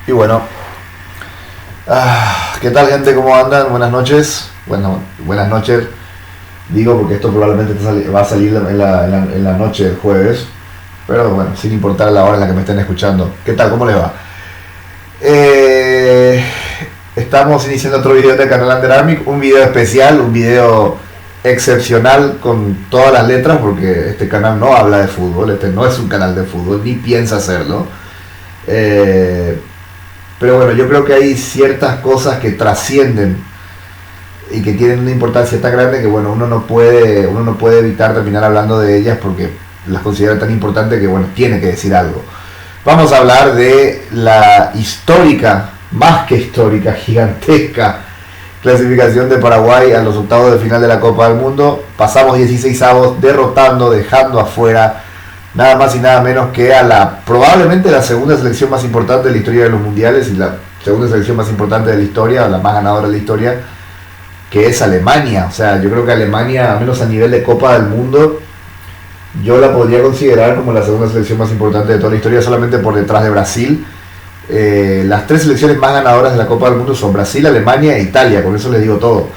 Y bueno, ¿qué tal, gente? ¿Cómo andan? Buenas noches. Bueno, buenas noches, digo, porque esto probablemente va a salir en la noche del jueves. Pero bueno, sin importar la hora en la que me estén escuchando. ¿Qué tal? ¿Cómo les va? Eh, Estamos iniciando otro video del canal Under Army. Un video especial, un video excepcional con todas las letras, porque este canal no habla de fútbol. Este no es un canal de fútbol, ni piensa hacerlo. Pero bueno, yo creo que hay ciertas cosas que trascienden y que tienen una importancia tan grande que bueno, uno no puede evitar terminar hablando de ellas porque las considera tan importantes que bueno, tiene que decir algo. Vamos a hablar de la histórica, más que histórica, gigantesca clasificación de Paraguay a los octavos de final de la Copa del Mundo. Pasamos 16avos dejando afuera nada más y nada menos que a probablemente la segunda selección más importante de la historia de los mundiales y la segunda selección más importante de la historia, la más ganadora de la historia, que es Alemania. O sea, yo creo que Alemania, al menos a nivel de Copa del Mundo, yo la podría considerar como la segunda selección más importante de toda la historia, solamente por detrás de Brasil. Las tres selecciones más ganadoras de la Copa del Mundo son Brasil, Alemania e Italia, con eso les digo todo.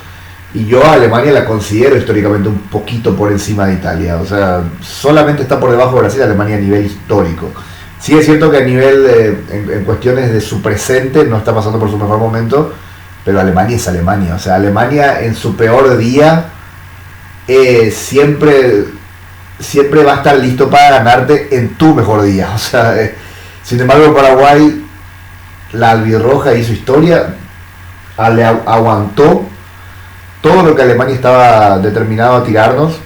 Y yo a Alemania la considero históricamente un poquito por encima de Italia. O sea, solamente está por debajo de Brasil Alemania a nivel histórico. Sí es cierto que a nivel, en cuestiones de su presente, no está pasando por su mejor momento, pero Alemania es Alemania. O sea, Alemania en su peor día siempre va a estar listo para ganarte en tu mejor día. O sea, sin embargo, Paraguay, la albirroja y su historia, le aguantó todo lo que Alemania estaba determinado a tirarnos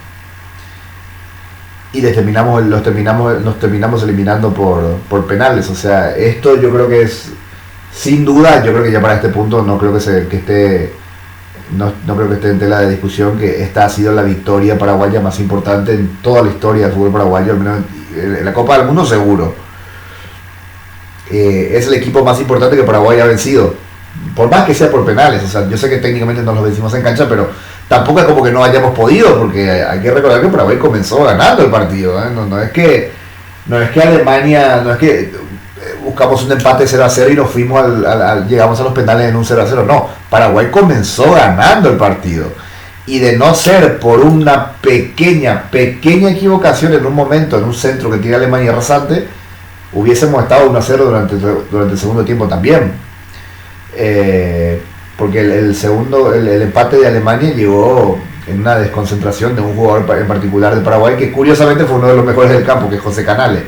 y nos terminamos eliminando por penales. O sea, esto yo creo que es, sin duda, yo creo que ya para este punto no creo que esté en tela de discusión que esta ha sido la victoria paraguaya más importante en toda la historia del fútbol paraguayo, al menos en la Copa del Mundo seguro. Es el equipo más importante que Paraguay ha vencido, por más que sea por penales. O sea, yo sé que técnicamente nos lo vencimos en cancha, pero tampoco es como que no hayamos podido, porque hay que recordar que Paraguay comenzó ganando el partido, ¿eh? No es que Alemania, no es que buscamos un empate 0-0 y nos fuimos llegamos a los penales en un 0-0, no. Paraguay comenzó ganando el partido, y de no ser por una pequeña equivocación en un momento, en un centro que tira Alemania rasante, hubiésemos estado 1-0 durante el segundo tiempo también. Porque el empate de Alemania llegó en una desconcentración de un jugador en particular de Paraguay, que curiosamente fue uno de los mejores del campo, que es José Canales,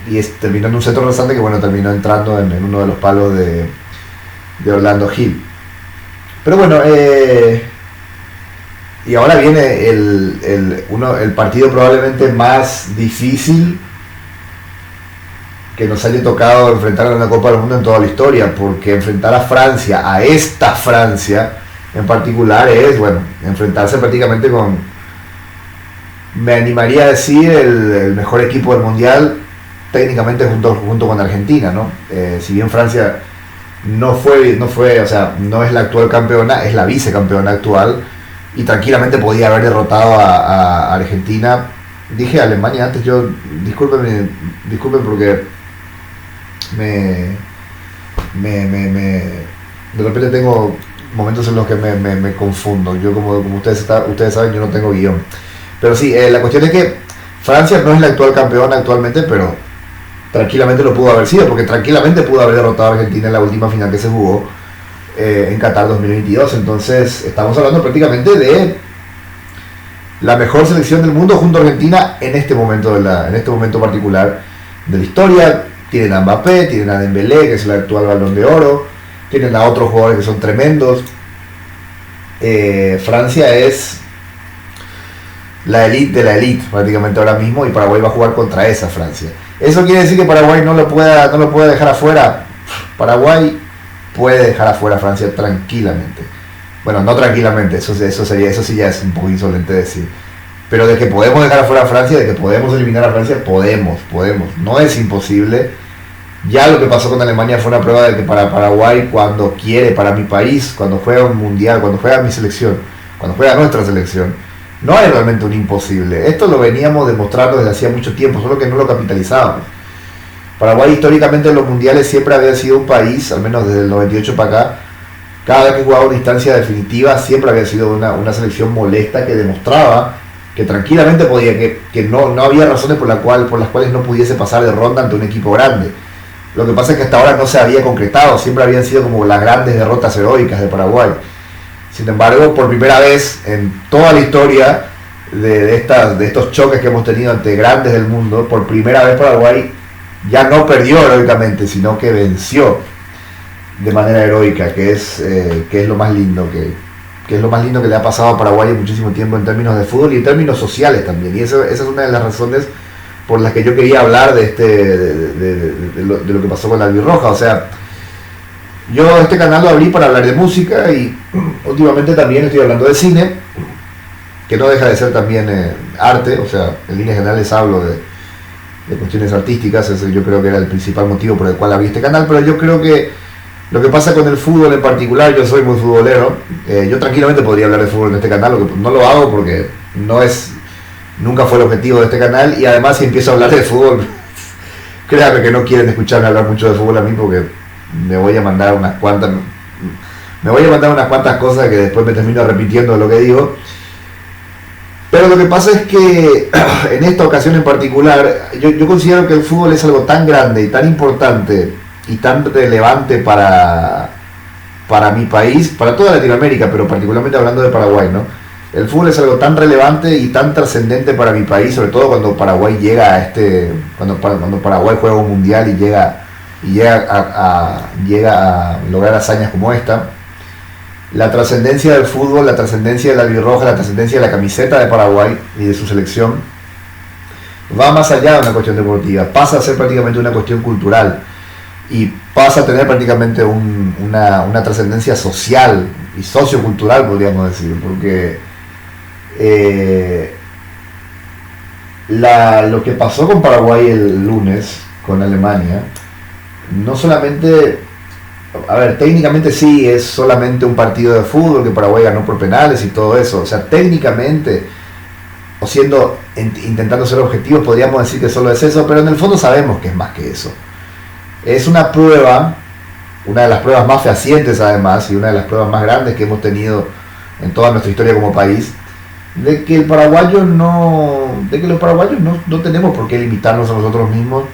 y terminó en un centro rasante que bueno, terminó entrando en uno de los palos de Orlando Gil. Pero bueno, y ahora viene el partido probablemente más difícil que nos haya tocado enfrentar en la Copa del Mundo en toda la historia, porque enfrentar a Francia, a esta Francia en particular, es, bueno, enfrentarse prácticamente con, me animaría a decir, el mejor equipo del Mundial, técnicamente junto con Argentina, ¿no? Si bien Francia no fue, o sea, no es la actual campeona, es la vicecampeona actual, y tranquilamente podía haber derrotado a Argentina. Dije Alemania antes, yo, disculpen porque de repente tengo momentos en los que me confundo. Yo como ustedes saben, yo no tengo guión. Pero sí, la cuestión es que Francia no es la actual campeona actualmente, pero tranquilamente lo pudo haber sido, porque tranquilamente pudo haber derrotado a Argentina en la última final que se jugó en Qatar 2022. Entonces estamos hablando prácticamente de la mejor selección del mundo junto a Argentina en este momento particular de la historia. Tienen a Mbappé, tienen a Dembélé, que es el actual Balón de Oro, tienen a otros jugadores que son tremendos. Francia es la elite de la elite prácticamente ahora mismo, y Paraguay va a jugar contra esa Francia. ¿Eso quiere decir que Paraguay no lo puede dejar afuera? Paraguay puede dejar afuera a Francia tranquilamente. Bueno, no tranquilamente, eso sí ya es un poco insolente decir. Pero de que podemos dejar afuera a Francia, de que podemos eliminar a Francia, podemos. No es imposible. Ya lo que pasó con Alemania fue una prueba de que para Paraguay, cuando quiere, para mi país, cuando juega un mundial, cuando juega mi selección, cuando juega nuestra selección, No hay realmente un imposible. Esto lo veníamos demostrando desde hacía mucho tiempo, solo que no lo capitalizábamos. Paraguay históricamente en los mundiales siempre había sido un país, al menos desde el 98 para acá, cada vez que jugaba una instancia definitiva siempre había sido una selección molesta que demostraba que tranquilamente podía, que no había razones por las cuales no pudiese pasar de ronda ante un equipo grande. Lo que pasa es que hasta ahora no se había concretado, siempre habían sido como las grandes derrotas heroicas de Paraguay. Sin embargo, por primera vez en toda la historia de estos choques que hemos tenido ante grandes del mundo, por primera vez Paraguay ya no perdió heroicamente, sino que venció de manera heroica, que es lo más lindo que es lo más lindo que le ha pasado a Paraguay en muchísimo tiempo en términos de fútbol y en términos sociales también. Y esa es una de las razones por las que yo quería hablar de lo que pasó con la albirroja. O sea, yo este canal lo abrí para hablar de música y últimamente también estoy hablando de cine, que no deja de ser también arte. O sea, en líneas generales hablo de cuestiones artísticas. Ese yo creo que era el principal motivo por el cual abrí este canal, pero yo creo que lo que pasa con el fútbol en particular, yo soy muy futbolero, yo tranquilamente podría hablar de fútbol en este canal, lo que no lo hago porque nunca fue el objetivo de este canal, y además si empiezo a hablar de fútbol, créanme que no quieren escucharme hablar mucho de fútbol a mí porque me voy a mandar unas cuantas cosas que después me termino repitiendo de lo que digo. Pero lo que pasa es que en esta ocasión en particular, yo considero que el fútbol es algo tan grande y tan importante y tan relevante para mi país, para toda Latinoamérica, pero particularmente hablando de Paraguay, ¿no? El fútbol es algo tan relevante y tan trascendente para mi país, sobre todo cuando Paraguay llega a cuando Paraguay juega un mundial y llega a lograr hazañas como esta. La trascendencia del fútbol, la trascendencia de la albirroja, la trascendencia de la camiseta de Paraguay y de su selección va más allá de una cuestión deportiva, pasa a ser prácticamente una cuestión cultural y pasa a tener prácticamente una trascendencia social y sociocultural, podríamos decir, porque lo que pasó con Paraguay el lunes, con Alemania, no solamente, a ver, técnicamente sí es solamente un partido de fútbol que Paraguay ganó por penales y todo eso, o sea, técnicamente, o intentando ser objetivos, podríamos decir que solo es eso, pero en el fondo sabemos que es más que eso. Es una prueba, una de las pruebas más fehacientes además, y una de las pruebas más grandes que hemos tenido en toda nuestra historia como país, de que los paraguayos no tenemos por qué limitarnos a nosotros mismos,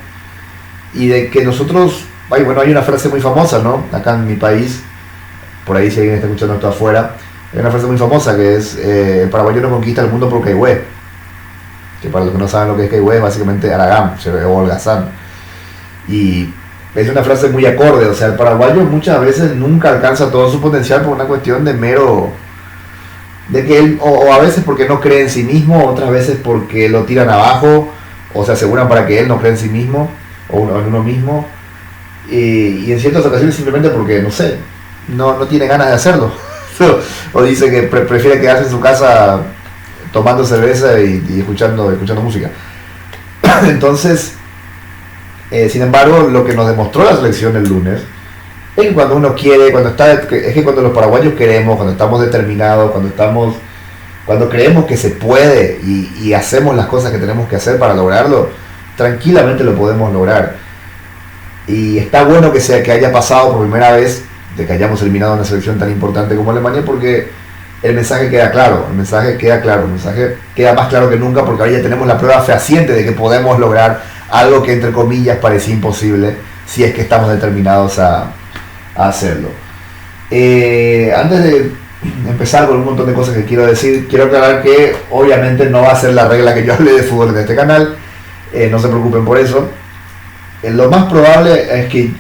y de que nosotros, hay una frase muy famosa, ¿no? Acá en mi país, por ahí si alguien está escuchando esto afuera, hay una frase muy famosa que es, el paraguayo no conquista el mundo por Caigüe, que para los que no saben lo que es Caigüe es básicamente Aragán o Holgazán, y es una frase muy acorde. O sea, el paraguayo muchas veces nunca alcanza todo su potencial por una cuestión de que él, o a veces porque no cree en sí mismo, otras veces porque lo tiran abajo o se aseguran para que él no cree en sí mismo o en uno mismo, y en ciertas ocasiones simplemente porque, no sé, no tiene ganas de hacerlo o dice que prefiere quedarse en su casa tomando cerveza y escuchando música. Entonces, sin embargo, lo que nos demostró la selección el lunes es que cuando uno quiere, cuando los paraguayos queremos, cuando estamos determinados, cuando creemos que se puede y hacemos las cosas que tenemos que hacer para lograrlo, tranquilamente lo podemos lograr. Y está bueno que haya pasado por primera vez de que hayamos eliminado una selección tan importante como Alemania, porque el mensaje queda claro, el mensaje queda más claro que nunca, porque ahora ya tenemos la prueba fehaciente de que podemos lograr algo que entre comillas parecía imposible, si es que estamos determinados a hacerlo. Antes de empezar con un montón de cosas que quiero decir, quiero aclarar que obviamente no va a ser la regla que yo hable de fútbol en este canal, no se preocupen por eso. Lo más probable es que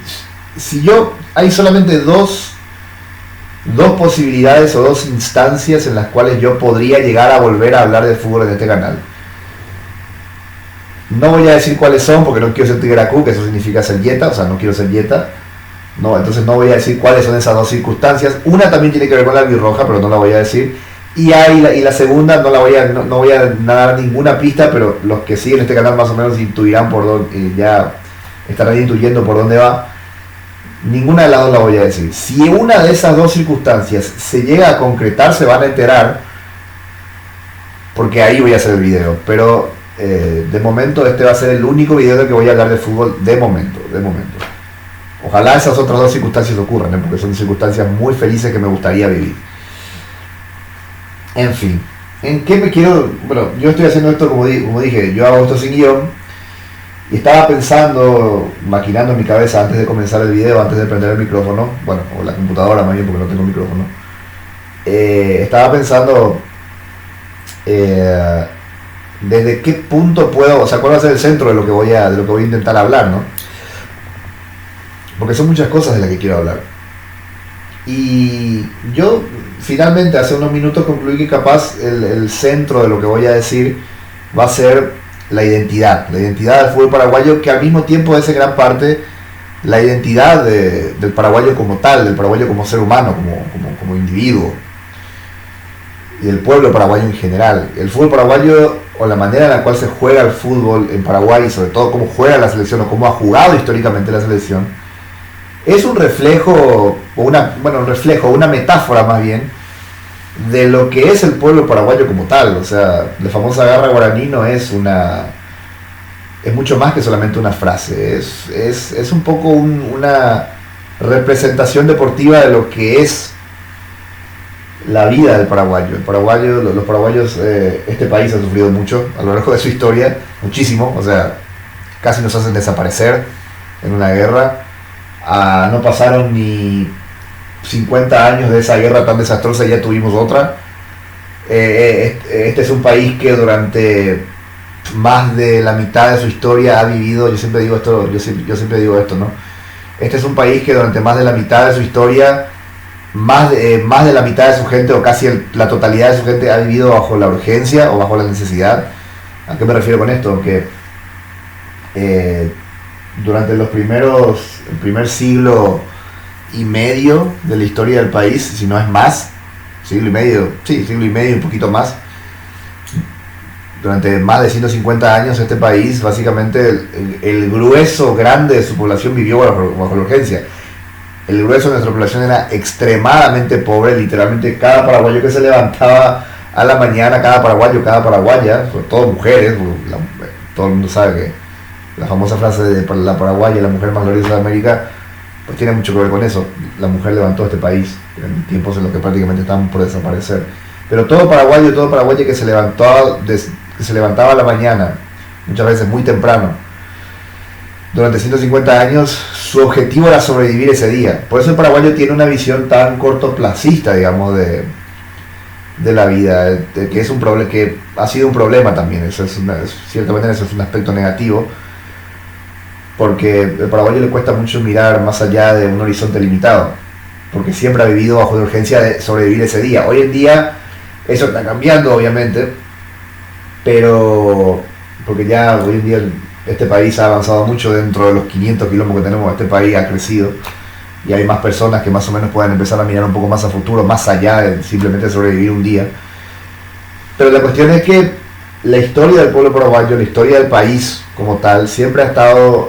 hay solamente dos posibilidades o dos instancias en las cuales yo podría llegar a volver a hablar de fútbol en este canal. No voy a decir cuáles son porque no quiero ser tigracú, que eso significa ser yeta, o sea, no quiero ser yeta. No, entonces no voy a decir cuáles son esas dos circunstancias. Una también tiene que ver con la albirroja, pero no la voy a decir. Y la segunda no voy a dar ninguna pista, pero los que siguen este canal más o menos intuirán por dónde, ya estarán intuyendo por dónde va. Ninguna de las dos la voy a decir. Si una de esas dos circunstancias se llega a concretar, se van a enterar porque ahí voy a hacer el video. Pero de momento este va a ser el único video del que voy a hablar de fútbol de momento. Ojalá esas otras dos circunstancias ocurran, porque son circunstancias muy felices que me gustaría vivir. En fin, ¿en qué me quiero...? Bueno, yo estoy haciendo esto como dije, yo hago esto sin guión. Y estaba pensando, maquinando en mi cabeza antes de comenzar el video, antes de prender el micrófono, bueno, o la computadora más bien porque no tengo micrófono, estaba pensando desde qué punto puedo, o sea, cuál va a ser el centro de lo que voy a intentar hablar, ¿no? Porque son muchas cosas de las que quiero hablar. Y yo finalmente hace unos minutos concluí que capaz el centro de lo que voy a decir va a ser la identidad del fútbol paraguayo, que al mismo tiempo es en gran parte la identidad del paraguayo como tal, del paraguayo como ser humano, como individuo, y del pueblo paraguayo en general. El fútbol paraguayo, o la manera en la cual se juega el fútbol en Paraguay, y sobre todo cómo juega la selección, o cómo ha jugado históricamente la selección, es un reflejo, una metáfora más bien, de lo que es el pueblo paraguayo como tal. O sea, la famosa garra guaraní no es es mucho más que solamente una frase, es un poco una representación deportiva de lo que es la vida del paraguayo. Los paraguayos, este país ha sufrido mucho a lo largo de su historia, muchísimo, o sea, casi nos hacen desaparecer en una guerra. No pasaron ni 50 años de esa guerra tan desastrosa y ya tuvimos otra. Este es un país que durante más de la mitad de su historia ha vivido, yo siempre digo esto, ¿no? Este es un país que durante más de la mitad de su historia, más de la mitad de su gente, o casi la totalidad de su gente, ha vivido bajo la urgencia o bajo la necesidad. ¿A qué me refiero con esto? Que durante el primer siglo y medio de la historia del país, si no es más, siglo y medio, un poquito más, durante más de 150 años este país, básicamente el grueso grande de su población vivió bajo la urgencia. El grueso de nuestra población era extremadamente pobre, literalmente cada paraguayo que se levantaba a la mañana, cada paraguaya, sobre todo mujeres, todo el mundo sabe que la famosa frase de la paraguaya, la mujer más gloriosa de América, pues tiene mucho que ver con eso. La mujer levantó este país en tiempos en los que prácticamente estaban por desaparecer. Pero todo paraguayo que se levantaba a la mañana, muchas veces muy temprano, durante 150 años, su objetivo era sobrevivir ese día. Por eso el paraguayo tiene una visión tan cortoplacista, digamos, de la vida, que es un problema, que ha sido un problema también. Ciertamente eso es un aspecto negativo, porque al paraguayo le cuesta mucho mirar más allá de un horizonte limitado, porque siempre ha vivido bajo la urgencia de sobrevivir ese día. Hoy en día eso está cambiando, obviamente, pero porque ya hoy en día este país ha avanzado mucho. Dentro de los 500 kilómetros que tenemos, este país ha crecido y hay más personas que más o menos pueden empezar a mirar un poco más a futuro, más allá de simplemente sobrevivir un día. Pero la cuestión es que la historia del pueblo paraguayo, la historia del país como tal, siempre ha estado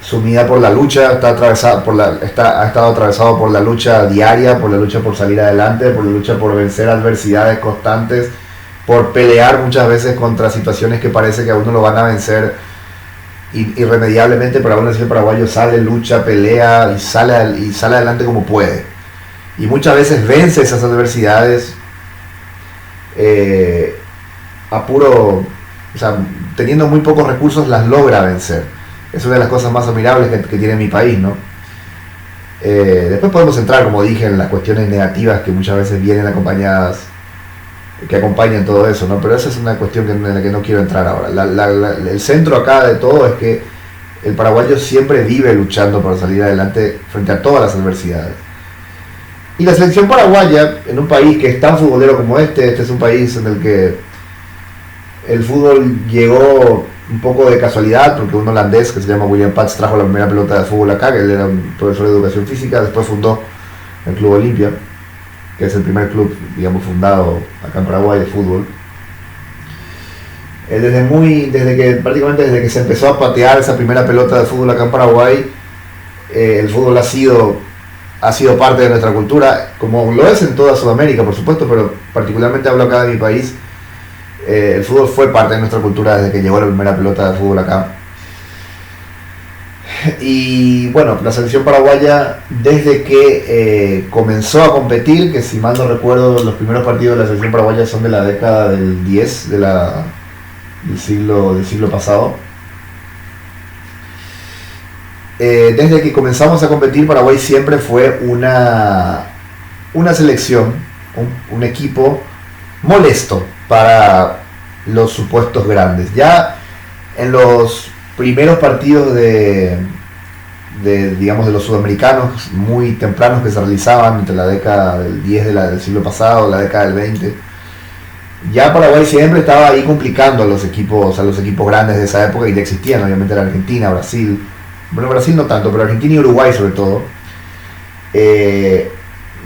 sumida por la lucha, ha estado atravesado por la lucha diaria, por la lucha por salir adelante, por la lucha por vencer adversidades constantes, por pelear muchas veces contra situaciones que parece que a uno lo van a vencer irremediablemente, pero aún así el paraguayo sale, lucha, pelea y sale adelante como puede. Y muchas veces vence esas adversidades teniendo muy pocos recursos, las logra vencer. Es una de las cosas más admirables que tiene mi país, ¿no? Después podemos entrar, como dije, en las cuestiones negativas que muchas veces vienen acompañadas, que acompañan todo eso, ¿no? Pero esa es una cuestión en la que no quiero entrar ahora. El centro acá de todo es que el paraguayo siempre vive luchando para salir adelante frente a todas las adversidades. Y la selección paraguaya, en un país que es tan futbolero como este es un país en el que el fútbol llegó un poco de casualidad, porque un holandés que se llama William Pats trajo la primera pelota de fútbol acá, que él era un profesor de educación física, después fundó el Club Olimpia, que es el primer club, digamos, fundado acá en Paraguay de fútbol. Desde que se empezó a patear esa primera pelota de fútbol acá en Paraguay, el fútbol ha sido ha sido parte de nuestra cultura, como lo es en toda Sudamérica, por supuesto, pero particularmente hablo acá de mi país. El fútbol fue parte de nuestra cultura desde que llegó la primera pelota de fútbol acá. Y bueno, la selección paraguaya, desde que comenzó a competir, que si mal no recuerdo, los primeros partidos de la selección paraguaya son de la década del 10 del siglo pasado. Desde que comenzamos a competir, Paraguay siempre fue una selección, un equipo molesto para los supuestos grandes. Ya en los primeros partidos digamos, de los sudamericanos muy tempranos que se realizaban entre la década del 10 del siglo pasado, la década del 20, ya Paraguay siempre estaba ahí complicando a los equipos grandes de esa época, y ya existían obviamente la Argentina, Brasil. Bueno, Brasil no tanto, pero Argentina y Uruguay sobre todo.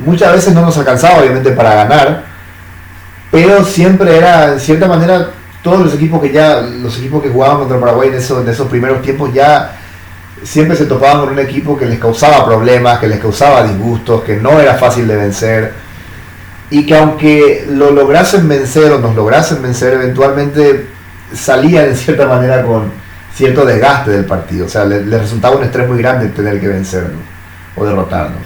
Muchas veces no nos alcanzaba obviamente para ganar, pero siempre era, en cierta manera, todos los equipos que jugaban contra Paraguay en esos primeros tiempos ya siempre se topaban con un equipo que les causaba problemas, que les causaba disgustos, que no era fácil de vencer, y que aunque lo lograsen vencer o nos lograsen vencer, eventualmente salían en cierta manera con cierto desgaste del partido. O sea, les resultaba un estrés muy grande tener que vencernos o derrotarnos.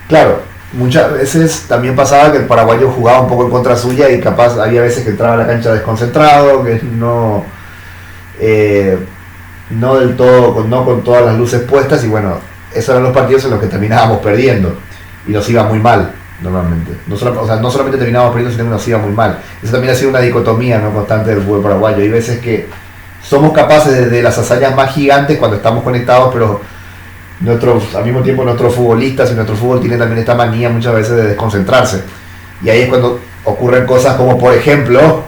Claro, muchas veces también pasaba que el paraguayo jugaba un poco en contra suya, y capaz había veces que entraba a la cancha desconcentrado, que no del todo, no con todas las luces puestas, y bueno, esos eran los partidos en los que terminábamos perdiendo y nos iba muy mal normalmente. No solamente terminábamos perdiendo, sino que nos iba muy mal. Eso también ha sido una dicotomía, ¿no?, constante del fútbol paraguayo. Hay veces que somos capaces de las hazañas más gigantes cuando estamos conectados, pero al mismo tiempo nuestros futbolistas y nuestro fútbol tienen también esta manía muchas veces de desconcentrarse, y ahí es cuando ocurren cosas como, por ejemplo,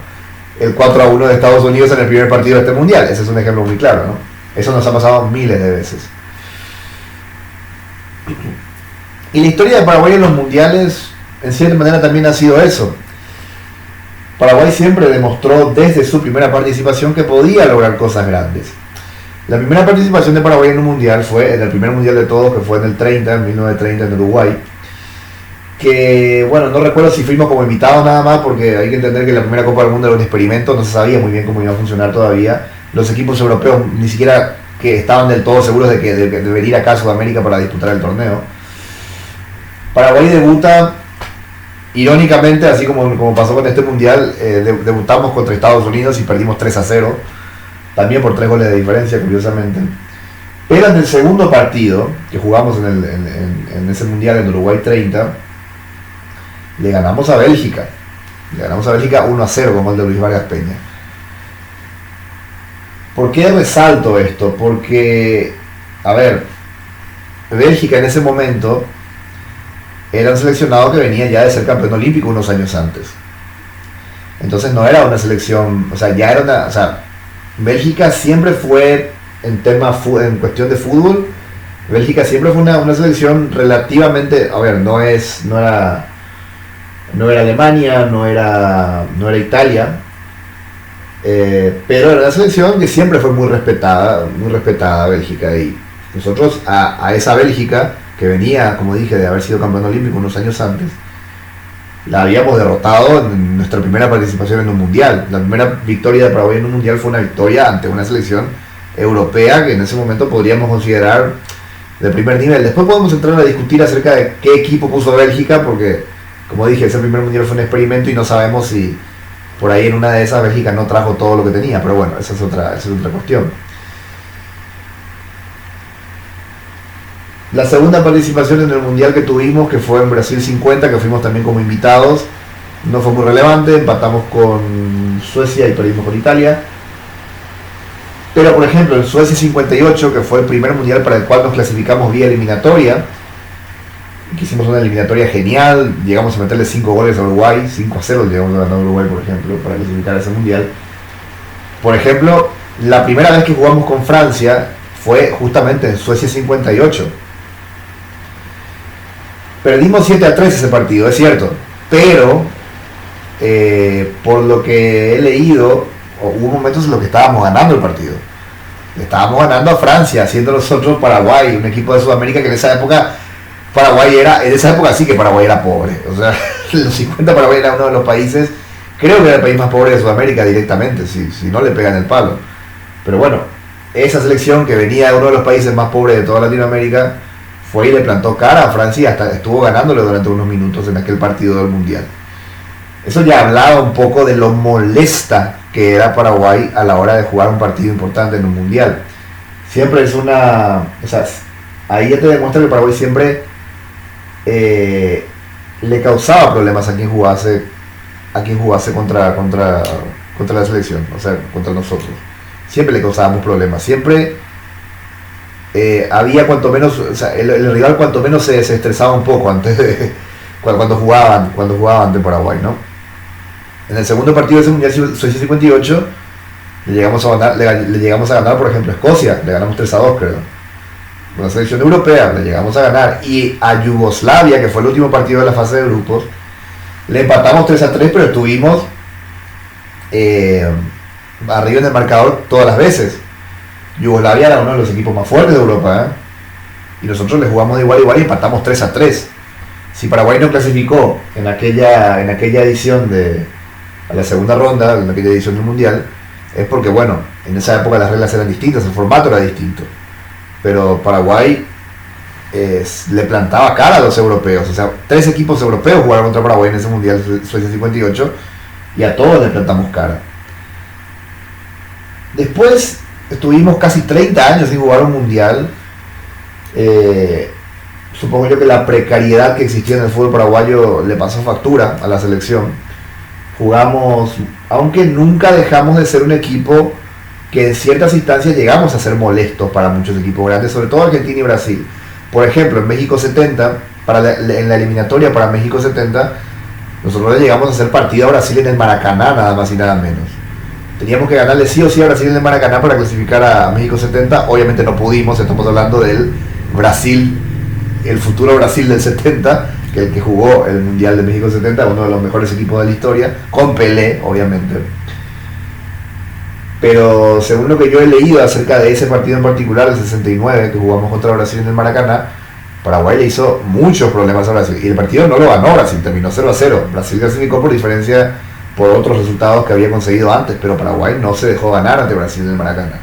el 4-1 de Estados Unidos en el primer partido de este mundial. Ese es un ejemplo muy claro, ¿no? Eso nos ha pasado miles de veces. Y la historia de Paraguay en los mundiales, en cierta manera, también ha sido eso. Paraguay siempre demostró desde su primera participación que podía lograr cosas grandes. La primera participación de Paraguay en un mundial fue en el primer mundial de todos, que fue en 1930 en Uruguay. Que, bueno, no recuerdo si fuimos como invitados nada más, porque hay que entender que la primera Copa del Mundo era un experimento, no se sabía muy bien cómo iba a funcionar todavía. Los equipos europeos ni siquiera que estaban del todo seguros de venir acá a Sudamérica para disputar el torneo. Paraguay debuta, irónicamente, así como pasó con este mundial, debutamos contra Estados Unidos y perdimos 3-0, también por 3 goles de diferencia, curiosamente. Pero en el segundo partido que jugamos en ese mundial en Uruguay 30, le ganamos a Bélgica. Le ganamos a Bélgica 1-0 con gol de Luis Vargas Peña. ¿Por qué resalto esto? Porque, a ver, Bélgica en ese momento era un seleccionado que venía ya de ser campeón olímpico unos años antes. Entonces no era una selección, o sea, ya era una, o sea, Bélgica siempre fue, en cuestión de fútbol, Bélgica siempre fue una selección relativamente, a ver, no era Alemania, no era Italia, pero era una selección que siempre fue muy respetada Bélgica, y nosotros a esa Bélgica, que venía, como dije, de haber sido campeón olímpico unos años antes, la habíamos derrotado en nuestra primera participación en un mundial. La primera victoria de Paraguay en un mundial fue una victoria ante una selección europea que en ese momento podríamos considerar de primer nivel. Después podemos entrar a discutir acerca de qué equipo puso Bélgica, porque, como dije, ese primer mundial fue un experimento y no sabemos si por ahí en una de esas Bélgica no trajo todo lo que tenía, pero bueno, esa es otra cuestión. La segunda participación en el mundial que tuvimos, que fue en Brasil 50, que fuimos también como invitados, no fue muy relevante. Empatamos con Suecia y perdimos con Italia. Pero por ejemplo, en Suecia 58, que fue el primer mundial para el cual nos clasificamos vía eliminatoria, que hicimos una eliminatoria genial, llegamos a meterle 5 goles a Uruguay, 5-0 llegamos a ganar a Uruguay, por ejemplo, para clasificar a ese mundial. Por ejemplo, la primera vez que jugamos con Francia fue justamente en Suecia 58. Perdimos 7-3 ese partido, es cierto, pero por lo que he leído, hubo momentos en los que estábamos ganando el partido. Le estábamos ganando a Francia, siendo nosotros Paraguay, un equipo de Sudamérica que en esa época Paraguay era, en esa época sí que Paraguay era pobre. O sea, en los 50 Paraguay era uno de los países, creo que era el país más pobre de Sudamérica directamente, si no le pegan el palo. Pero bueno, esa selección que venía de uno de los países más pobres de toda Latinoamérica fue y le plantó cara a Francia y hasta estuvo ganándole durante unos minutos en aquel partido del Mundial. Eso ya hablaba un poco de lo molesta que era Paraguay a la hora de jugar un partido importante en un Mundial. Siempre es una... O sea, ahí ya te demuestra que Paraguay siempre le causaba problemas a quien jugase contra la selección, o sea, contra nosotros. Siempre le causábamos problemas, siempre había cuanto menos, o sea, el rival cuanto menos se estresaba un poco antes de cuando jugaban ante Paraguay, ¿no? En el segundo partido de ese Mundial Suecia 58 le llegamos a ganar, por ejemplo, a Escocia, le ganamos 3-2, creo. Una selección europea, le llegamos a ganar. Y a Yugoslavia, que fue el último partido de la fase de grupos, le empatamos 3-3, pero estuvimos arriba en el marcador todas las veces. Yugoslavia era uno de los equipos más fuertes de Europa, ¿eh? Y nosotros le jugamos de igual a igual y empatamos 3-3. Si Paraguay no clasificó en aquella edición a la segunda ronda, en aquella edición del Mundial, es porque, bueno, en esa época las reglas eran distintas, el formato era distinto. Pero Paraguay le plantaba cara a los europeos. O sea, 3 equipos europeos jugaron contra Paraguay en ese Mundial Suecia 58 y a todos le plantamos cara. Después estuvimos casi 30 años sin jugar un Mundial. Supongo yo que la precariedad que existía en el fútbol paraguayo le pasó factura a la selección. Jugamos, aunque nunca dejamos de ser un equipo que en ciertas instancias llegamos a ser molestos para muchos equipos grandes, sobre todo Argentina y Brasil. Por ejemplo, en México 70, en la eliminatoria para México 70, nosotros le llegamos a hacer partido a Brasil en el Maracaná, nada más y nada menos. Teníamos que ganarle sí o sí a Brasil en el Maracaná para clasificar a México 70. Obviamente no pudimos, estamos hablando del Brasil, el futuro Brasil del 70, que el que jugó el Mundial de México 70, uno de los mejores equipos de la historia, con Pelé, obviamente. Pero según lo que yo he leído acerca de ese partido en particular, el 69, que jugamos contra Brasil en el Maracaná, Paraguay le hizo muchos problemas a Brasil. Y el partido no lo ganó Brasil, terminó 0-0. Brasil clasificó por diferencia por otros resultados que había conseguido antes, pero Paraguay no se dejó ganar ante Brasil en el Maracaná.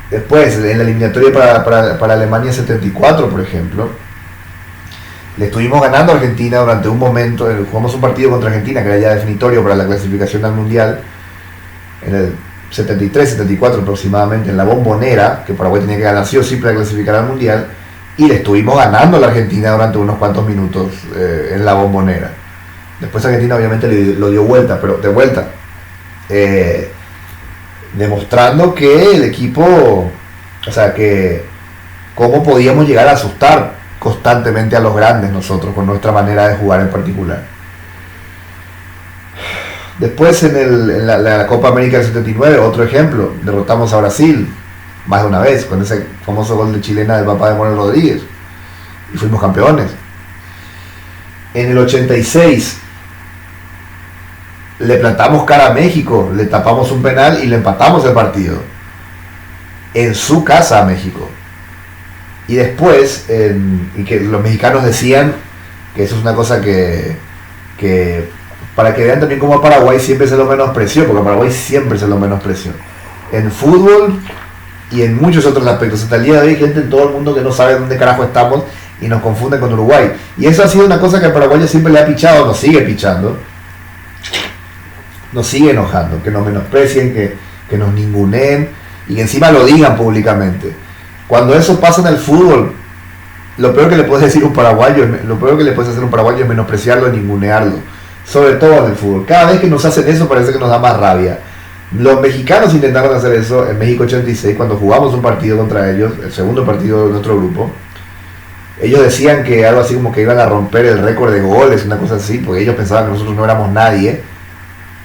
Después, en la eliminatoria para Alemania 74, por ejemplo, le estuvimos ganando a Argentina durante un momento. Jugamos un partido contra Argentina que era ya definitorio para la clasificación al Mundial, en el 73-74 aproximadamente, en la Bombonera, que Paraguay tenía que ganar sí o sí para clasificar al Mundial, y le estuvimos ganando a la Argentina durante unos cuantos minutos en la Bombonera. Después Argentina obviamente lo dio vuelta, pero de vuelta, demostrando que el equipo, o sea, que cómo podíamos llegar a asustar constantemente a los grandes nosotros con nuestra manera de jugar en particular. Después en la Copa América del 79, otro ejemplo, derrotamos a Brasil más de una vez con ese famoso gol de chilena del papá de Morel Rodríguez y fuimos campeones. En el 86 le plantamos cara a México, le tapamos un penal y le empatamos el partido en su casa a México. Y después, y que los mexicanos decían que eso es una cosa que para que vean también cómo a Paraguay siempre se lo menospreció, porque a Paraguay siempre se lo menospreció en fútbol y en muchos otros aspectos. Hasta el día de hoy hay gente en todo el mundo que no sabe dónde carajo estamos y nos confunden con Uruguay, y eso ha sido una cosa que a Paraguay siempre le ha pichado, nos sigue pichando, nos sigue enojando, que nos menosprecien, que nos ninguneen y que encima lo digan públicamente. Cuando eso pasa en el fútbol, lo peor que le puedes decir a un paraguayo, lo peor que le puedes hacer a un paraguayo es menospreciarlo, ningunearlo, sobre todo en el fútbol. Cada vez que nos hacen eso parece que nos da más rabia. Los mexicanos intentaron hacer eso en México 86 cuando jugamos un partido contra ellos, el segundo partido de nuestro grupo. Ellos decían que algo así como que iban a romper el récord de goles, una cosa así, porque ellos pensaban que nosotros no éramos nadie,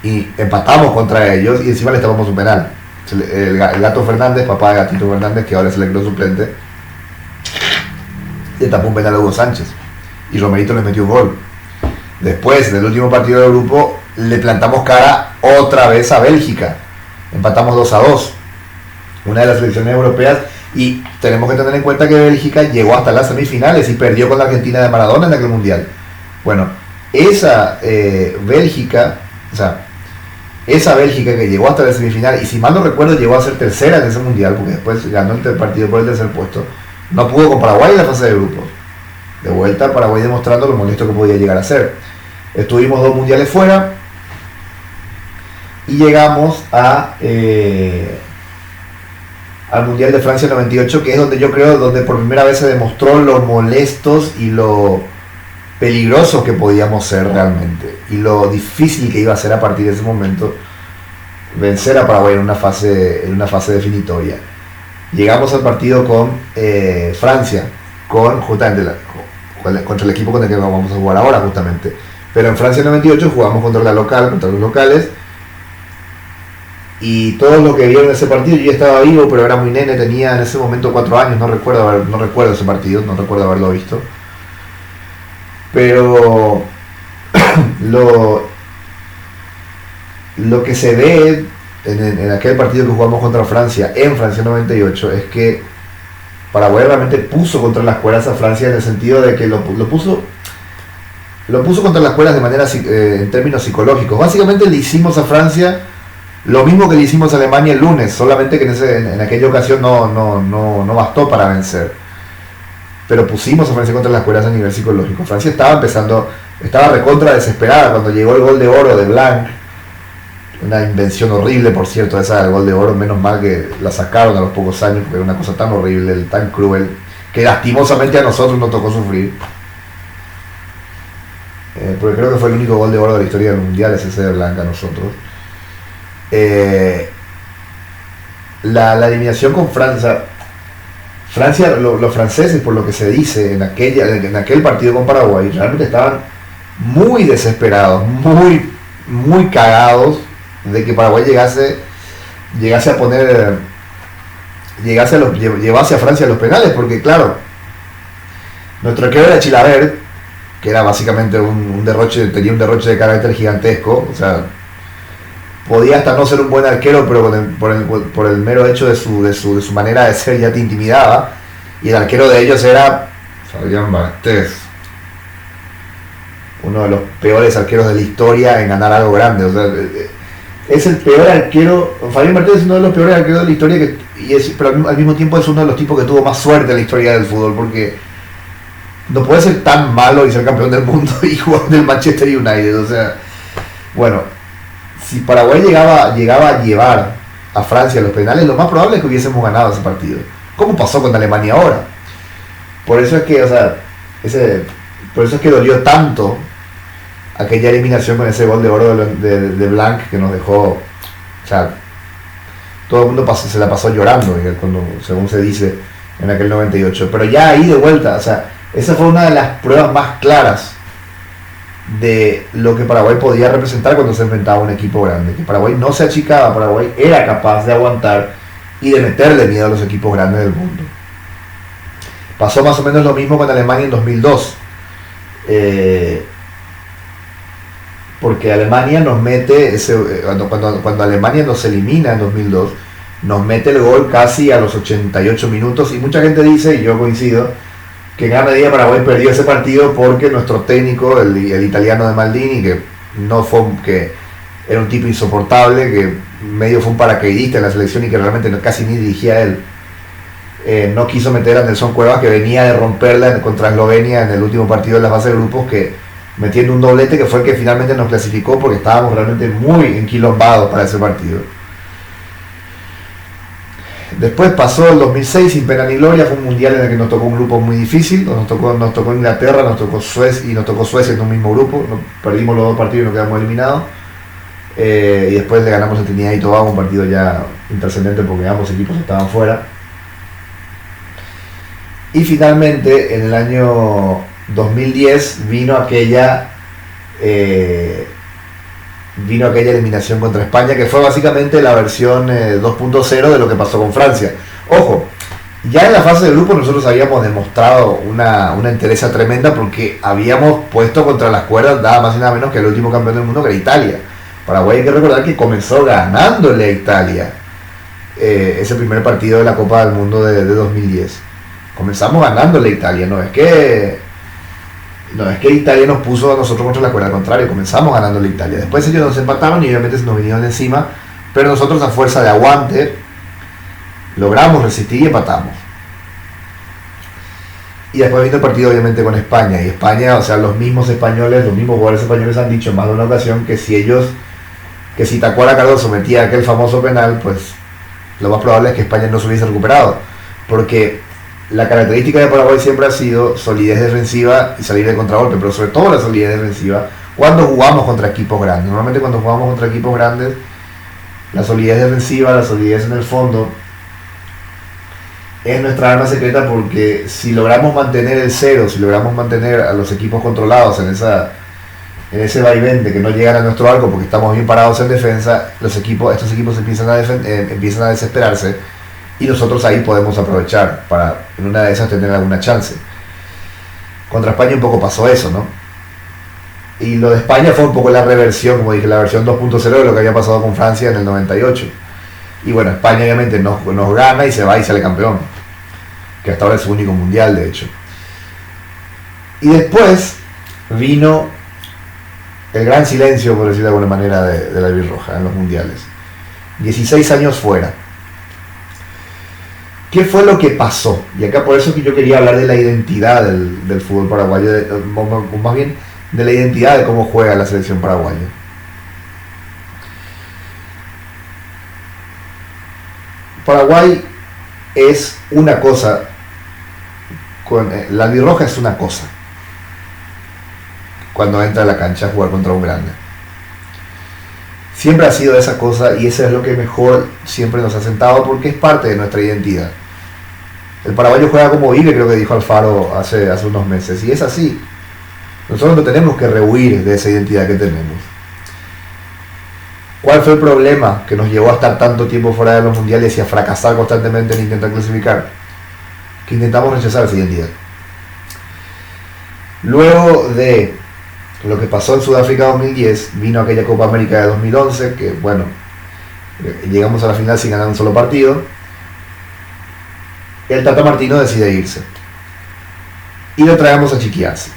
y empatamos contra ellos y encima les tapamos un penal. El Gato Fernández, papá de Gatito Fernández, que ahora es el electo suplente, le tapó un penal a Hugo Sánchez y Romerito les metió un gol. Después, del último partido del grupo, le plantamos cara otra vez a Bélgica, empatamos 2-2, una de las selecciones europeas Y tenemos que tener en cuenta que Bélgica llegó hasta las semifinales y perdió con la Argentina de Maradona en aquel mundial. Bueno, esa Bélgica, o sea, esa Bélgica que llegó hasta la semifinal, y si mal no recuerdo llegó a ser tercera en ese mundial, porque después ganó el partido por el tercer puesto, no pudo con Paraguay en la fase de grupos. De vuelta, Paraguay demostrando lo molesto que podía llegar a ser. Estuvimos 2 mundiales fuera y llegamos al Mundial de Francia 98, que es donde yo creo, donde por primera vez se demostró lo molestos y lo peligrosos que podíamos ser realmente, y lo difícil que iba a ser a partir de ese momento vencer a Paraguay en una fase definitoria. Llegamos al partido con Francia, justamente contra el equipo con el que vamos a jugar ahora justamente, pero en Francia 98 jugamos contra los locales. Y todos los que vieron ese partido, yo ya estaba vivo, pero era muy nene, tenía en ese momento 4 años, no recuerdo ese partido, no recuerdo haberlo visto. Pero lo que se ve en aquel partido que jugamos contra Francia, en Francia 98, es que Paraguay realmente puso contra las cuerdas a Francia, en el sentido de que lo puso contra las cuerdas de manera, en términos psicológicos. Básicamente le hicimos a Francia lo mismo que le hicimos a Alemania el lunes, solamente que en aquella ocasión no bastó para vencer. Pero pusimos a Francia contra las cuerdas a nivel psicológico. Francia estaba recontra desesperada cuando llegó el gol de oro de Blanc. Una invención horrible, por cierto, esa del gol de oro. Menos mal que la sacaron a los pocos años, porque era una cosa tan horrible, tan cruel, que lastimosamente a nosotros nos tocó sufrir. Porque creo que fue el único gol de oro de la historia del mundial, es ese de Blanc a nosotros. La eliminación con Francia, los franceses, por lo que se dice en aquel partido con Paraguay, realmente estaban muy desesperados, muy cagados de que Paraguay llevase a Francia a los penales, porque claro, nuestro arquero era Chilavert, que era básicamente tenía un derroche de carácter gigantesco, o sea, podía hasta no ser un buen arquero, pero por el mero hecho de su manera de ser ya te intimidaba. Y el arquero de ellos era Fabián Barthez, uno de los peores arqueros de la historia en ganar algo grande. O sea, es el peor arquero. Fabián Barthez es uno de los peores arqueros de la historia, pero al mismo tiempo es uno de los tipos que tuvo más suerte en la historia del fútbol, porque no puede ser tan malo y ser campeón del mundo y jugar en el Manchester United. O sea, bueno, si Paraguay llegaba a llevar a Francia a los penales, lo más probable es que hubiésemos ganado ese partido, como pasó con Alemania ahora. Por eso es que, dolió tanto aquella eliminación con ese gol de oro de Blanc, que nos dejó, o sea, todo el mundo se la pasó llorando, según se dice, en aquel 98. Pero ya ahí de vuelta, o sea, esa fue una de las pruebas más claras de lo que Paraguay podía representar cuando se enfrentaba a un equipo grande, que Paraguay no se achicaba, Paraguay era capaz de aguantar y de meterle miedo a los equipos grandes del mundo. Pasó más o menos lo mismo con Alemania en 2002, porque Alemania nos mete cuando Alemania nos elimina en 2002, nos mete el gol casi a los 88 minutos, y mucha gente dice, y yo coincido, que en gran medida Paraguay perdió ese partido porque nuestro técnico, el italiano de Maldini, que era un tipo insoportable, que medio fue un paracaidista en la selección y que realmente casi ni dirigía a él, no quiso meter a Nelson Cuevas, que venía de romperla contra Eslovenia en el último partido de la fase de grupos, que metiendo un doblete, que fue el que finalmente nos clasificó, porque estábamos realmente muy enquilombados para ese partido. Después pasó el 2006 sin pena ni gloria, fue un mundial en el que nos tocó un grupo muy difícil, nos tocó Inglaterra, nos tocó Suecia en un mismo grupo, perdimos los 2 partidos y nos quedamos eliminados, y después le ganamos a Trinidad y Tobago, un partido ya intrascendente porque ambos equipos estaban fuera. Y finalmente en el año 2010 vino aquella eliminación contra España, que fue básicamente la versión 2.0 de lo que pasó con Francia. Ojo, ya en la fase de grupo nosotros habíamos demostrado una entereza tremenda, porque habíamos puesto contra las cuerdas nada más y nada menos que el último campeón del mundo, que era Italia. Paraguay, hay que recordar que comenzó ganándole a Italia ese primer partido de la Copa del Mundo de 2010. Comenzamos ganándole a Italia, no es que Italia nos puso a nosotros contra la cuerda, al contrario, comenzamos ganándole a Italia. Después ellos nos empataron y obviamente se nos vinieron encima, pero nosotros a fuerza de aguante logramos resistir y empatamos. Y después vino el partido obviamente con España, y España, o sea, los mismos jugadores españoles han dicho en más de una ocasión que si Tacuara Cardoso metía aquel famoso penal, pues lo más probable es que España no se hubiese recuperado, porque la característica de Paraguay siempre ha sido solidez defensiva y salir de contragolpe, pero sobre todo la solidez defensiva cuando jugamos contra equipos grandes. Normalmente cuando jugamos contra equipos grandes, la solidez defensiva, la solidez en el fondo es nuestra arma secreta, porque si logramos mantener el cero, si logramos mantener a los equipos controlados en ese vaivén de que no llegan a nuestro arco porque estamos bien parados en defensa, estos equipos empiezan a desesperarse, y nosotros ahí podemos aprovechar para en una de esas tener alguna chance. Contra España un poco pasó eso, ¿no? Y lo de España fue un poco la reversión, como dije, la versión 2.0 de lo que había pasado con Francia en el 98. Y bueno, España obviamente nos gana y se va y sale campeón, que hasta ahora es su único mundial, de hecho. Y después vino el gran silencio, por decirlo de alguna manera, de la albirroja en los mundiales. 16 años fuera. ¿Qué fue lo que pasó? Y acá por eso que yo quería hablar de la identidad del fútbol paraguayo, o más bien de la identidad de cómo juega la selección paraguaya. Paraguay es una cosa, la albirroja es una cosa cuando entra a la cancha a jugar contra un grande. Siempre ha sido esa cosa, y eso es lo que mejor siempre nos ha sentado, porque es parte de nuestra identidad. El paraguayo juega como vive, creo que dijo Alfaro hace unos meses, y es así. Nosotros no tenemos que rehuir de esa identidad que tenemos. ¿Cuál fue el problema que nos llevó a estar tanto tiempo fuera de los mundiales y a fracasar constantemente en intentar clasificar? Que intentamos rechazar esa identidad. Luego de lo que pasó en Sudáfrica 2010, vino aquella Copa América de 2011, que bueno, llegamos a la final sin ganar un solo partido. El Tata Martino decide irse y lo traemos a Chiqui Arce.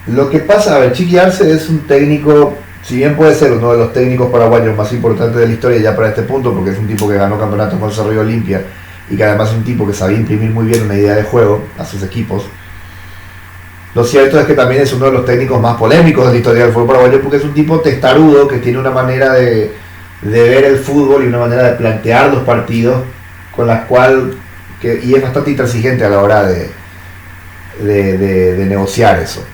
Lo que pasa, a ver, Chiqui Arce es un técnico, si bien puede ser uno de los técnicos paraguayos más importantes de la historia ya para este punto, porque es un tipo que ganó campeonatos con Cerrillo Olimpia, y que además es un tipo que sabía imprimir muy bien una idea de juego a sus equipos. Lo cierto es que también es uno de los técnicos más polémicos de la historia del fútbol paraguayo, porque es un tipo testarudo que tiene una manera de ver el fútbol y una manera de plantear los partidos con la cual, y es bastante intransigente a la hora de negociar eso.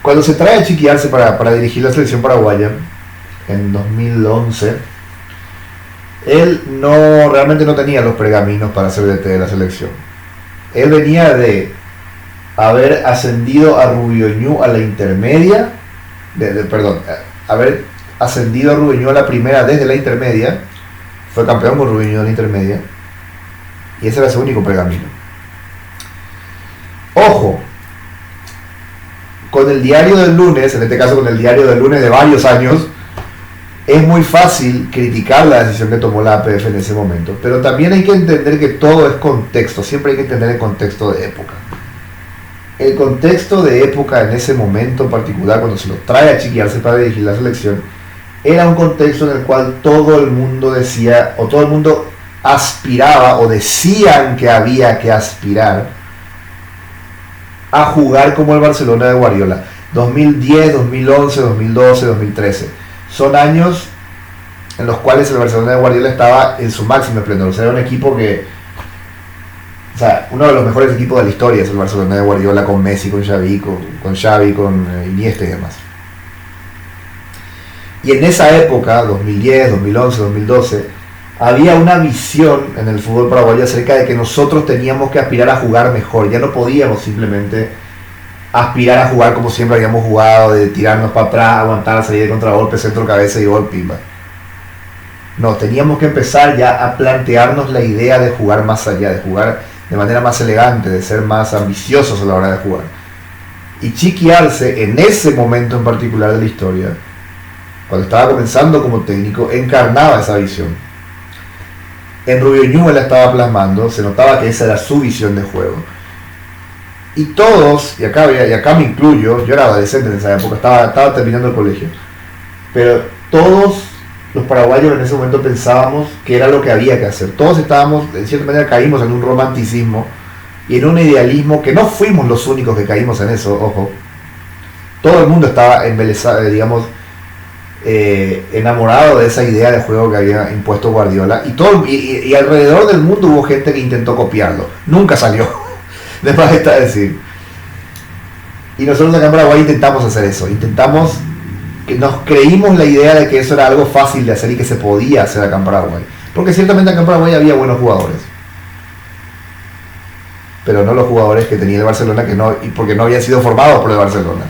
Cuando se trae a Chiqui Arce para dirigir la selección paraguaya en 2011, él realmente no tenía los pergaminos para ser DT de la selección. Él venía de haber ascendido a Rubiñú a la intermedia, haber ascendido a Rubiñú a la primera desde la intermedia, fue campeón con Rubiñú de la intermedia, y ese era su único pergamino. Ojo, con el diario del lunes, en este caso con el diario del lunes de varios años, es muy fácil criticar la decisión que tomó la APF en ese momento, pero también hay que entender que todo es contexto, siempre hay que entender el contexto de época. El contexto de época en ese momento en particular, cuando se lo trae a Chiqui Arce para dirigir la selección, era un contexto en el cual todo el mundo decía, o todo el mundo aspiraba, o decían que había que aspirar a jugar como el Barcelona de Guardiola. 2010, 2011, 2012, 2013. Son años en los cuales el Barcelona de Guardiola estaba en su máximo esplendor. O sea, era un equipo que... O sea, uno de los mejores equipos de la historia es el Barcelona de Guardiola, con Messi, con Xavi, con Iniesta y demás. Y en esa época, 2010, 2011, 2012, había una visión en el fútbol paraguayo acerca de que nosotros teníamos que aspirar a jugar mejor. Ya no podíamos simplemente aspirar a jugar como siempre habíamos jugado, de tirarnos para atrás, aguantar la salida de contragolpe, centro, cabeza y gol, pimba. No, teníamos que empezar ya a plantearnos la idea de jugar más allá, de jugar de manera más elegante, de ser más ambiciosos a la hora de jugar. Y Chiqui Arce, en ese momento en particular de la historia, cuando estaba comenzando como técnico, encarnaba esa visión. En Rubio Ñu él la estaba plasmando, se notaba que esa era su visión de juego. Y todos, y acá me incluyo, yo era adolescente en esa época, estaba terminando el colegio, pero todos los paraguayos en ese momento pensábamos que era lo que había que hacer. Todos estábamos, de cierta manera caímos en un romanticismo y en un idealismo que no fuimos los únicos que caímos en eso, ojo. Todo el mundo estaba embelesado, digamos, enamorado de esa idea de juego que había impuesto Guardiola, y alrededor del mundo hubo gente que intentó copiarlo. Nunca salió, de más está decir. Y nosotros acá en Paraguay intentamos hacer eso, que nos creímos la idea de que eso era algo fácil de hacer y que se podía hacer acá en Paraguay, porque ciertamente acá en Paraguay había buenos jugadores, pero no los jugadores que tenía el Barcelona, porque no habían sido formados por el Barcelona.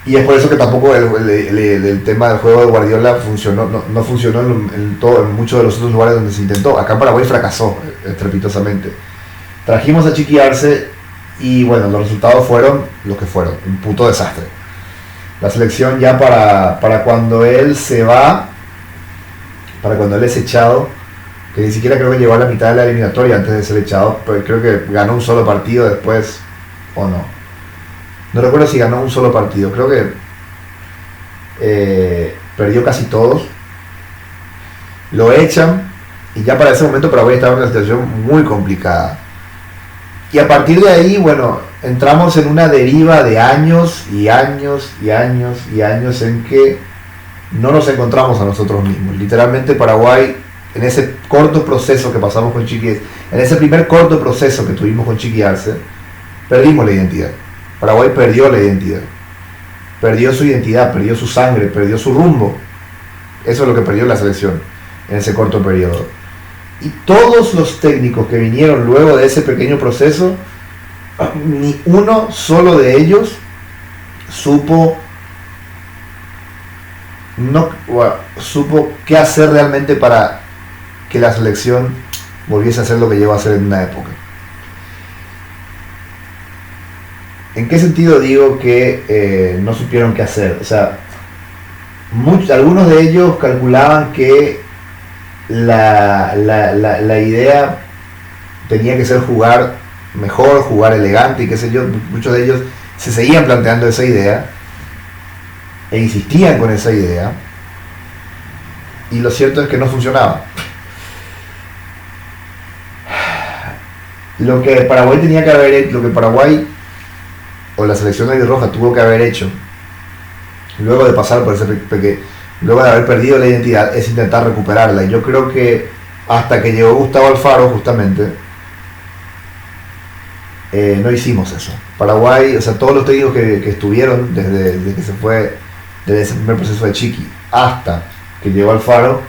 Y es por eso que tampoco el tema del juego de Guardiola funcionó, no funcionó en muchos de los otros lugares donde se intentó. Acá en Paraguay fracasó estrepitosamente. Trajimos a Chiqui Arce y bueno, los resultados fueron los que fueron, un puto desastre. La selección ya para cuando él se va, para cuando él es echado, que ni siquiera creo que llegó a la mitad de la eliminatoria antes de ser echado, pero creo que ganó un solo partido después, o no. No recuerdo si ganó un solo partido, creo que perdió casi todos. Lo echan y ya para ese momento Paraguay estaba en una situación muy complicada. Y a partir de ahí, bueno, entramos en una deriva de años y años y años y años en que no nos encontramos a nosotros mismos. Literalmente Paraguay, en ese corto proceso que pasamos con Chiqui, en ese primer corto proceso que tuvimos con Chiqui Arce, perdimos la identidad. Paraguay perdió la identidad, perdió su identidad, perdió su sangre, perdió su rumbo. Eso es lo que perdió la selección en ese corto periodo. Y todos los técnicos que vinieron luego de ese pequeño proceso, ni uno solo de ellos supo qué hacer realmente para que la selección volviese a hacer lo que llegó a hacer en una época. ¿En qué sentido digo que no supieron qué hacer? O sea, algunos de ellos calculaban que la idea tenía que ser jugar mejor, jugar elegante y qué sé yo. Muchos de ellos se seguían planteando esa idea e insistían con esa idea, y lo cierto es que no funcionaba. Lo que Paraguay tenía que haber hecho, lo que Paraguay o la selección roja tuvo que haber hecho luego de pasar por luego de haber perdido la identidad, es intentar recuperarla. Y yo creo que hasta que llegó Gustavo Alfaro, justamente, no hicimos eso. Paraguay, o sea, todos los técnicos que estuvieron desde que se fue, desde ese primer proceso de Chiqui hasta que llegó Alfaro,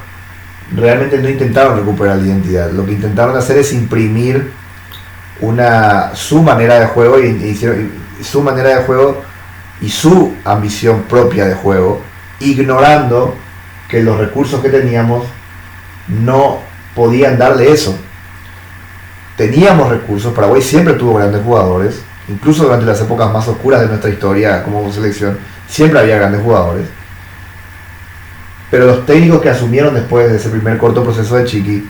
realmente no intentaron recuperar la identidad. Lo que intentaron hacer es imprimir su manera de juego su manera de juego y su ambición propia de juego, ignorando que los recursos que teníamos no podían darle eso. Teníamos recursos, Paraguay siempre tuvo grandes jugadores, incluso durante las épocas más oscuras de nuestra historia como selección, siempre había grandes jugadores, pero los técnicos que asumieron después de ese primer corto proceso de Chiqui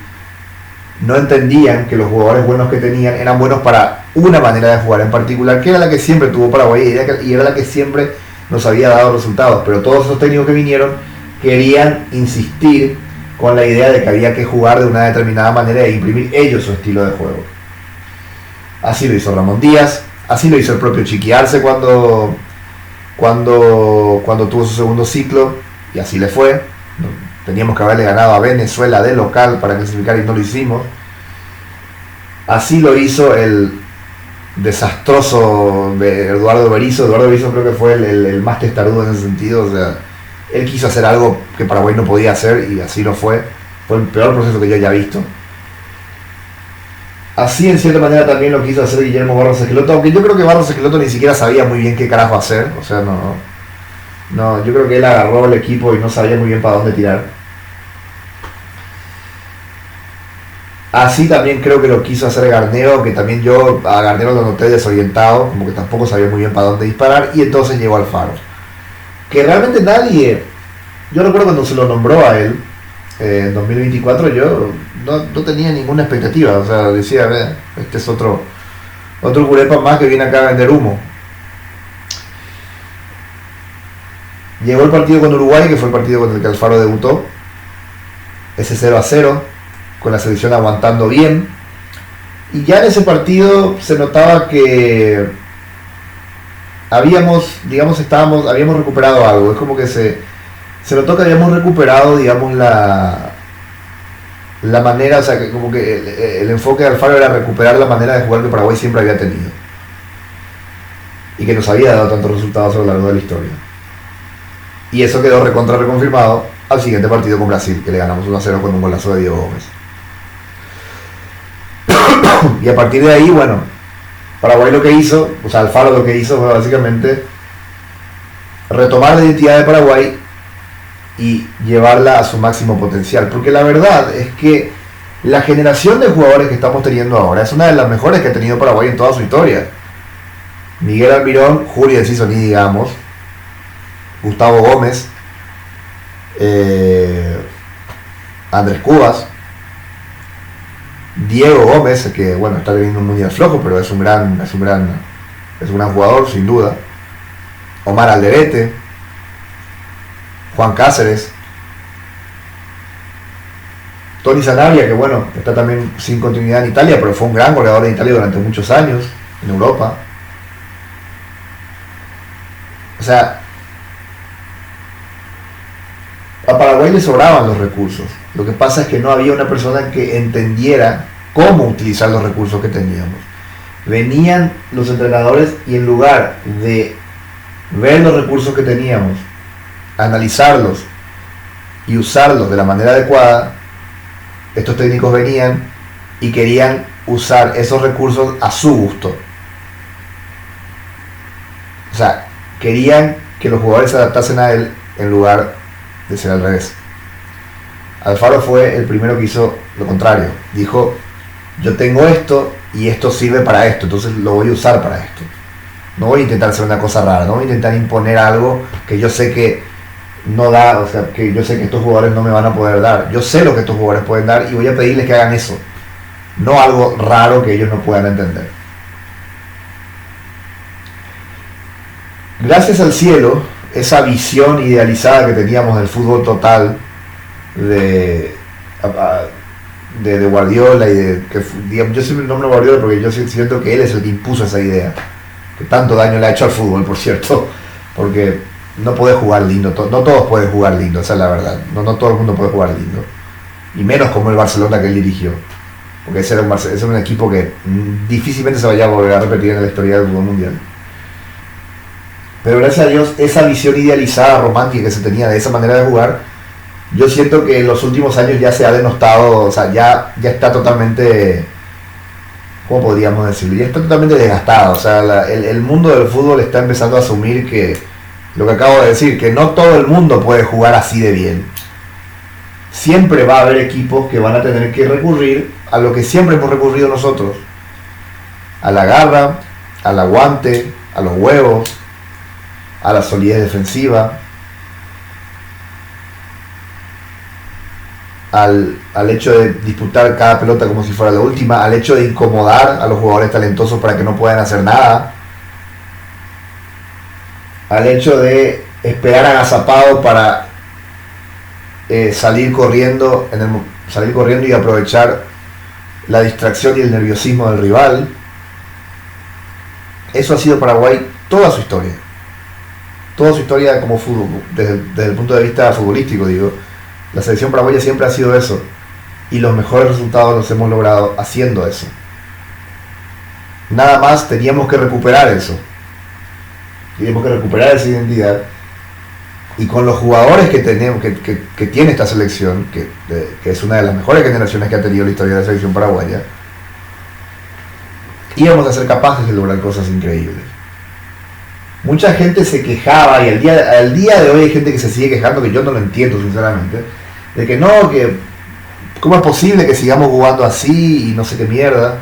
no entendían que los jugadores buenos que tenían eran buenos para una manera de jugar en particular, que era la que siempre tuvo Paraguay y era la que siempre nos había dado resultados. Pero todos esos técnicos que vinieron querían insistir con la idea de que había que jugar de una determinada manera e imprimir ellos su estilo de juego. Así lo hizo Ramón Díaz, así lo hizo el propio Chiqui Arce cuando tuvo su segundo ciclo, y así le fue. Teníamos que haberle ganado a Venezuela de local para clasificar y no lo hicimos. Así lo hizo el desastroso Eduardo Berizzo. Eduardo Berizzo creo que fue el más testarudo en ese sentido. O sea, él quiso hacer algo que Paraguay no podía hacer y así lo fue. Fue el peor proceso que yo haya visto. Así en cierta manera también lo quiso hacer Guillermo Barros Esqueloto, aunque yo creo que Barros Esqueloto ni siquiera sabía muy bien qué carajo hacer. O sea, no, yo creo que él agarró el equipo y no sabía muy bien para dónde tirar. Así también creo que lo quiso hacer Garnero, que también yo a Garnero lo noté desorientado, como que tampoco sabía muy bien para dónde disparar, y entonces llegó Alfaro. que realmente nadie, yo recuerdo cuando se lo nombró a él, en 2024, yo no tenía ninguna expectativa, o sea, decía, este es otro curepa más que viene acá a vender humo. Llegó el partido con Uruguay, que fue el partido con el que Alfaro debutó, ese 0-0, con la selección aguantando bien, y ya en ese partido se notaba que habíamos recuperado algo. Es como que se notó que habíamos recuperado, digamos, la manera, o sea, que como que el enfoque de Alfaro era recuperar la manera de jugar que Paraguay siempre había tenido y que nos había dado tantos resultados a lo largo de la historia. Y eso quedó reconfirmado al siguiente partido con Brasil, que le ganamos 1-0 con un golazo de Diego Gómez. Y a partir de ahí, bueno, Paraguay lo que hizo, o sea, Alfaro lo que hizo fue básicamente retomar la identidad de Paraguay y llevarla a su máximo potencial, porque la verdad es que la generación de jugadores que estamos teniendo ahora es una de las mejores que ha tenido Paraguay en toda su historia. Miguel Almirón, Julio Enciso, ni digamos, Gustavo Gómez, Andrés Cubas, Diego Gómez, que bueno, está teniendo un mundial flojo, pero es un gran jugador, sin duda. Omar Alderete, Juan Cáceres, Tony Sanabria, que bueno, está también sin continuidad en Italia, pero fue un gran goleador en Italia durante muchos años, en Europa. O sea, a Paraguay le sobraban los recursos. Lo que pasa es que no había una persona que entendiera cómo utilizar los recursos que teníamos. Venían los entrenadores y en lugar de ver los recursos que teníamos, analizarlos y usarlos de la manera adecuada, estos técnicos venían y querían usar esos recursos a su gusto. O sea, querían que los jugadores se adaptasen a él en lugar de ser al revés. Alfaro fue el primero que hizo lo contrario. Dijo, yo tengo esto y esto sirve para esto, entonces lo voy a usar para esto. No voy a intentar hacer una cosa rara, no voy a intentar imponer algo que yo sé que no da, o sea, que yo sé que estos jugadores no me van a poder dar. Yo sé lo que estos jugadores pueden dar y voy a pedirles que hagan eso, no algo raro que ellos no puedan entender. Gracias al cielo, esa visión idealizada que teníamos del fútbol total de Guardiola y yo siempre nombro Guardiola porque yo siento que él es el que impuso esa idea, que tanto daño le ha hecho al fútbol, por cierto, porque no puede jugar lindo, no todos pueden jugar lindo, esa es la verdad, no todo el mundo puede jugar lindo, y menos como el Barcelona que él dirigió, porque ese era un equipo que difícilmente se vaya a volver a repetir en la historia del fútbol mundial. Pero gracias a Dios, esa visión idealizada, romántica que se tenía de esa manera de jugar, yo siento que en los últimos años ya se ha denostado, o sea, ya está totalmente, ¿cómo podríamos decirlo? Ya está totalmente desgastado. O sea, el mundo del fútbol está empezando a asumir que, lo que acabo de decir, que no todo el mundo puede jugar así de bien. Siempre va a haber equipos que van a tener que recurrir a lo que siempre hemos recurrido nosotros. A la garra, al aguante, a los huevos, a la solidez defensiva, al hecho de disputar cada pelota como si fuera la última, al hecho de incomodar a los jugadores talentosos para que no puedan hacer nada, al hecho de esperar agazapado para salir corriendo y aprovechar la distracción y el nerviosismo del rival. Eso ha sido Paraguay toda su historia como fútbol, desde el punto de vista futbolístico, digo. La selección paraguaya siempre ha sido eso, y los mejores resultados los hemos logrado haciendo eso. Nada más teníamos que recuperar eso, teníamos que recuperar esa identidad, y con los jugadores que tenemos, que tiene esta selección, que es una de las mejores generaciones que ha tenido la historia de la selección paraguaya, íbamos a ser capaces de lograr cosas increíbles. Mucha gente se quejaba, y al día de hoy hay gente que se sigue quejando, que yo no lo entiendo sinceramente, de que no, que ¿cómo es posible que sigamos jugando así y no sé qué mierda?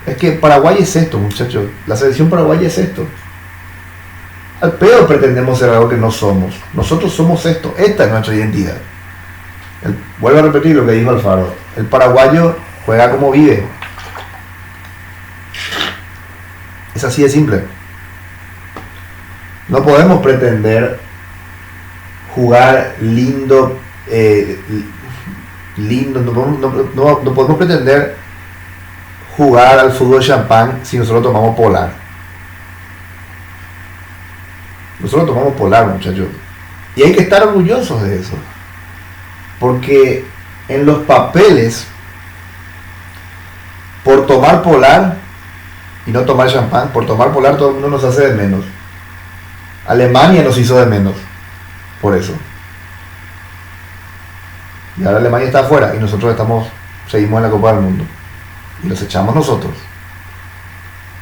Es que Paraguay es esto, muchachos. La selección paraguaya es esto. Al pedo pretendemos ser algo que no somos. Nosotros somos esto, esta es nuestra identidad. Vuelvo a repetir lo que dijo Alfaro. El paraguayo juega como vive. Es así de simple. No podemos pretender jugar lindo, no podemos pretender jugar al fútbol champán si nosotros tomamos polar. Nosotros tomamos polar, muchachos. Y hay que estar orgullosos de eso. Porque en los papeles, por tomar polar y no tomar champán, por tomar polar todo el mundo nos hace de menos. Alemania nos hizo de menos. Por eso. Y ahora Alemania está afuera y nosotros seguimos en la Copa del Mundo. Y los echamos nosotros.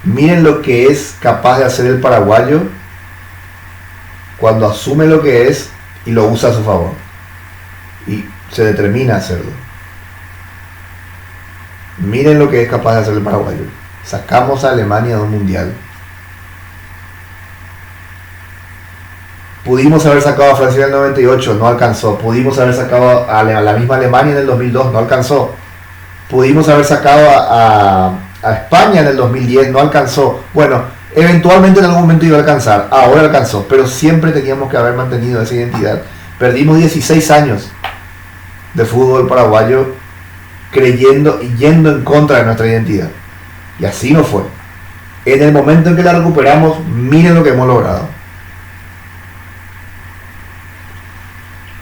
Miren lo que es capaz de hacer el paraguayo cuando asume lo que es y lo usa a su favor. Y se determina a hacerlo. Miren lo que es capaz de hacer el paraguayo. Sacamos a Alemania de un mundial. Pudimos haber sacado a Francia en el 98, no alcanzó. Pudimos haber sacado a la misma Alemania en el 2002, no alcanzó. Pudimos haber sacado a España en el 2010, no alcanzó. Bueno, eventualmente en algún momento iba a alcanzar, ahora alcanzó, pero siempre teníamos que haber mantenido esa identidad. Perdimos 16 años de fútbol paraguayo creyendo y yendo en contra de nuestra identidad. Y así no fue. En el momento en que la recuperamos, miren lo que hemos logrado.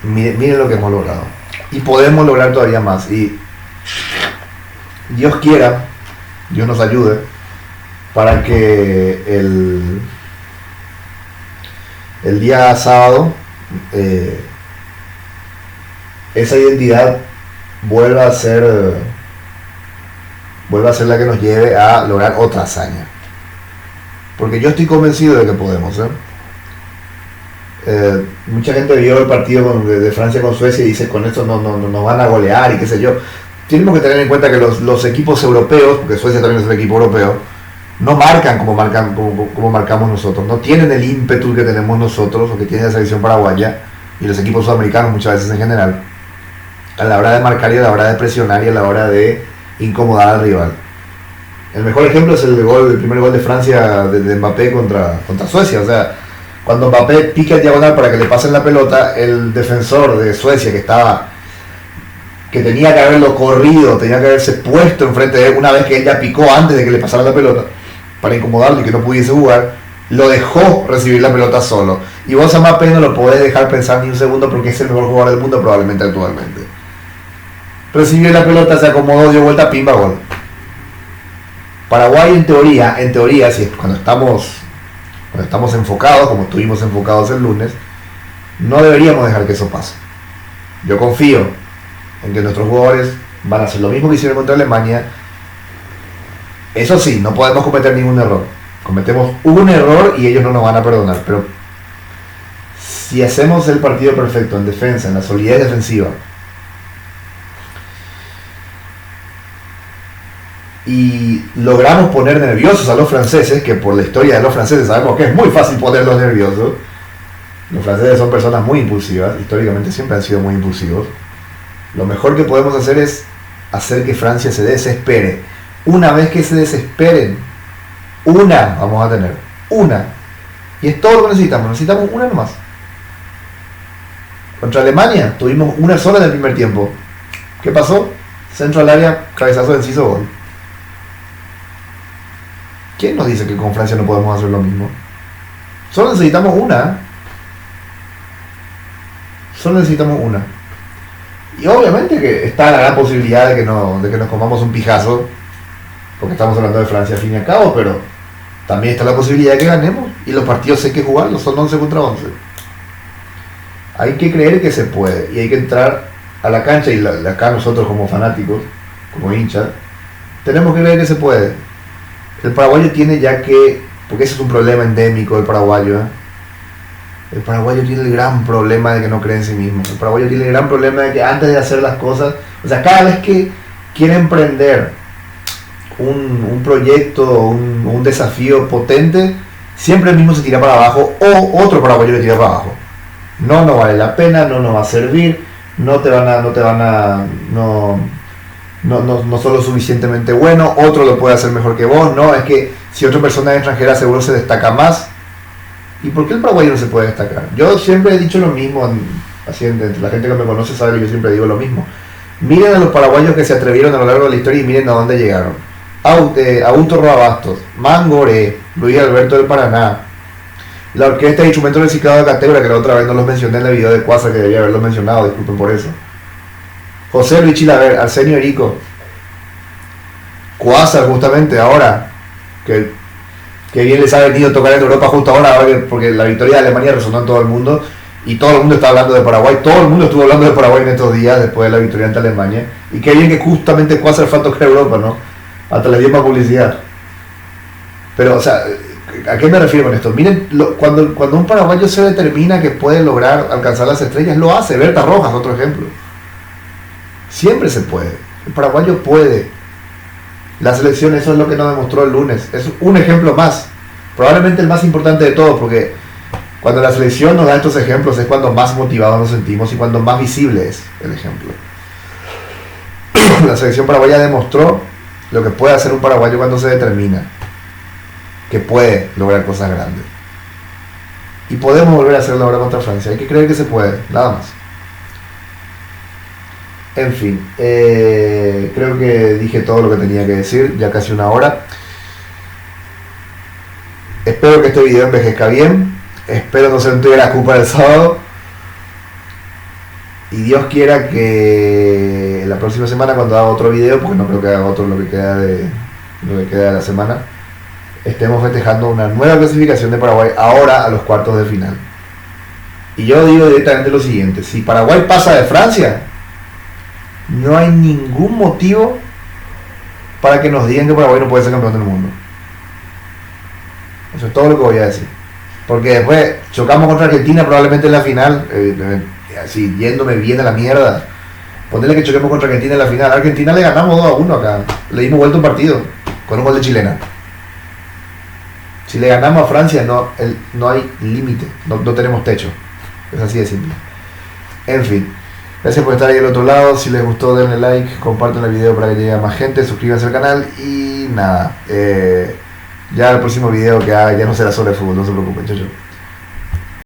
Miren lo que hemos logrado. Y podemos lograr todavía más. Y Dios quiera, Dios nos ayude para que el día sábado esa identidad vuelva a ser la que nos lleve a lograr otra hazaña. Porque yo estoy convencido de que podemos. Mucha gente vio el partido de Francia con Suecia y dice, con esto no van a golear y qué sé yo. Tenemos que tener en cuenta que los equipos europeos, porque Suecia también es un equipo europeo, no marcan como marcamos nosotros, no tienen el ímpetu que tenemos nosotros o que tiene la selección paraguaya y los equipos sudamericanos muchas veces en general, a la hora de marcar y a la hora de presionar y a la hora de incomodar al rival. El mejor ejemplo es el primer gol de Francia de Mbappé contra Suecia. O sea, cuando Mbappé pica el diagonal para que le pasen la pelota, el defensor de Suecia que tenía que haberlo corrido, tenía que haberse puesto enfrente de él una vez que él ya picó antes de que le pasara la pelota para incomodarlo y que no pudiese jugar, lo dejó recibir la pelota solo. Y vos a Mbappé no lo podés dejar pensar ni un segundo porque es el mejor jugador del mundo probablemente actualmente. Recibió la pelota, se acomodó, dio vuelta, pimba, gol. Paraguay en teoría, cuando estamos enfocados, como estuvimos enfocados el lunes, no deberíamos dejar que eso pase. Yo confío en que nuestros jugadores van a hacer lo mismo que hicieron contra Alemania. Eso sí, no podemos cometer ningún error. Cometemos un error y ellos no nos van a perdonar, pero si hacemos el partido perfecto en defensa, en la solidez defensiva, y logramos poner nerviosos a los franceses, que por la historia de los franceses sabemos que es muy fácil ponerlos nerviosos. Los franceses son personas muy impulsivas, históricamente siempre han sido muy impulsivos. Lo mejor que podemos hacer es hacer que Francia se desespere. Una vez que se desesperen, una vamos a tener, una. Y es todo lo que necesitamos una nomás. Contra Alemania tuvimos una sola en el primer tiempo. ¿Qué pasó? Centro al área, cabezazo de Enciso, gol. ¿Quién nos dice que con Francia no podemos hacer lo mismo? Solo necesitamos una. Y obviamente que está la gran posibilidad de que nos comamos un pijazo, porque estamos hablando de Francia al fin y al cabo, pero también está la posibilidad de que ganemos, y los partidos hay que jugarlos, son 11 contra 11. Hay que creer que se puede, y hay que entrar a la cancha, y acá nosotros como fanáticos, como hinchas, tenemos que creer que se puede. El paraguayo tiene porque ese es un problema endémico del paraguayo, El paraguayo tiene el gran problema de que no cree en sí mismo. El paraguayo tiene el gran problema de que antes de hacer las cosas, o sea, cada vez que quiere emprender un proyecto, un desafío potente, siempre el mismo se tira para abajo o otro paraguayo le tira para abajo. No vale la pena, no nos va a servir, no son lo suficientemente bueno, otro lo puede hacer mejor que vos, no, es que si otra persona es extranjera seguro se destaca más. ¿Y por qué el paraguayo no se puede destacar? Yo siempre he dicho lo mismo, así entre la gente que me conoce sabe que yo siempre digo lo mismo. Miren a los paraguayos que se atrevieron a lo largo de la historia y miren a dónde llegaron. Augusto Roa Bastos, Mangoré, Luis Alberto del Paraná, la Orquesta de Instrumentos Reciclados de Categoría, que la otra vez no los mencioné en el video de Cuasa, que debía haberlos mencionado, disculpen por eso. José Luis Chilaver, Arsenio Erico, Cuasa justamente ahora, que bien les ha venido a tocar en Europa justo ahora porque la victoria de Alemania resonó en todo el mundo y todo el mundo está hablando de Paraguay, todo el mundo estuvo hablando de Paraguay en estos días después de la victoria ante Alemania, y qué bien que justamente Cuasa fue a tocar Europa, ¿no? Hasta les dio más publicidad. Pero, o sea, ¿a qué me refiero con esto? Miren, cuando un paraguayo se determina que puede lograr alcanzar las estrellas, lo hace. Berta Rojas, otro ejemplo. Siempre se puede. El paraguayo puede. La selección, eso es lo que nos demostró el lunes. Es un ejemplo más. Probablemente el más importante de todos, porque cuando la selección nos da estos ejemplos es cuando más motivados nos sentimos y cuando más visible es el ejemplo. La selección paraguaya demostró lo que puede hacer un paraguayo cuando se determina que puede lograr cosas grandes. Y podemos volver a hacerlo ahora contra Francia. Hay que creer que se puede, nada más. En fin, creo que dije todo lo que tenía que decir, ya casi una hora. Espero que este video envejezca bien. Espero no sentir la culpa del sábado. Y Dios quiera que la próxima semana, cuando haga otro video, porque no creo que haga otro lo que queda de la semana, estemos festejando una nueva clasificación de Paraguay ahora a los cuartos de final. Y yo digo directamente lo siguiente: si Paraguay pasa de Francia, no hay ningún motivo para que nos digan que Paraguay no puede ser campeón del mundo. Eso es todo lo que voy a decir. Porque después chocamos contra Argentina probablemente en la final, así yéndome bien a la mierda. Ponerle que choquemos contra Argentina en la final. A Argentina le ganamos 2-1 acá. Le dimos vuelta un partido con un gol de chilena. Si le ganamos a Francia no hay límite, no tenemos techo. Es así de simple. En fin, gracias por estar ahí al otro lado. Si les gustó, denle like, compartan el video para que llegue a más gente, suscríbanse al canal y nada. Ya el próximo video que haga ya no será sobre fútbol, no se preocupen. Chau, chau.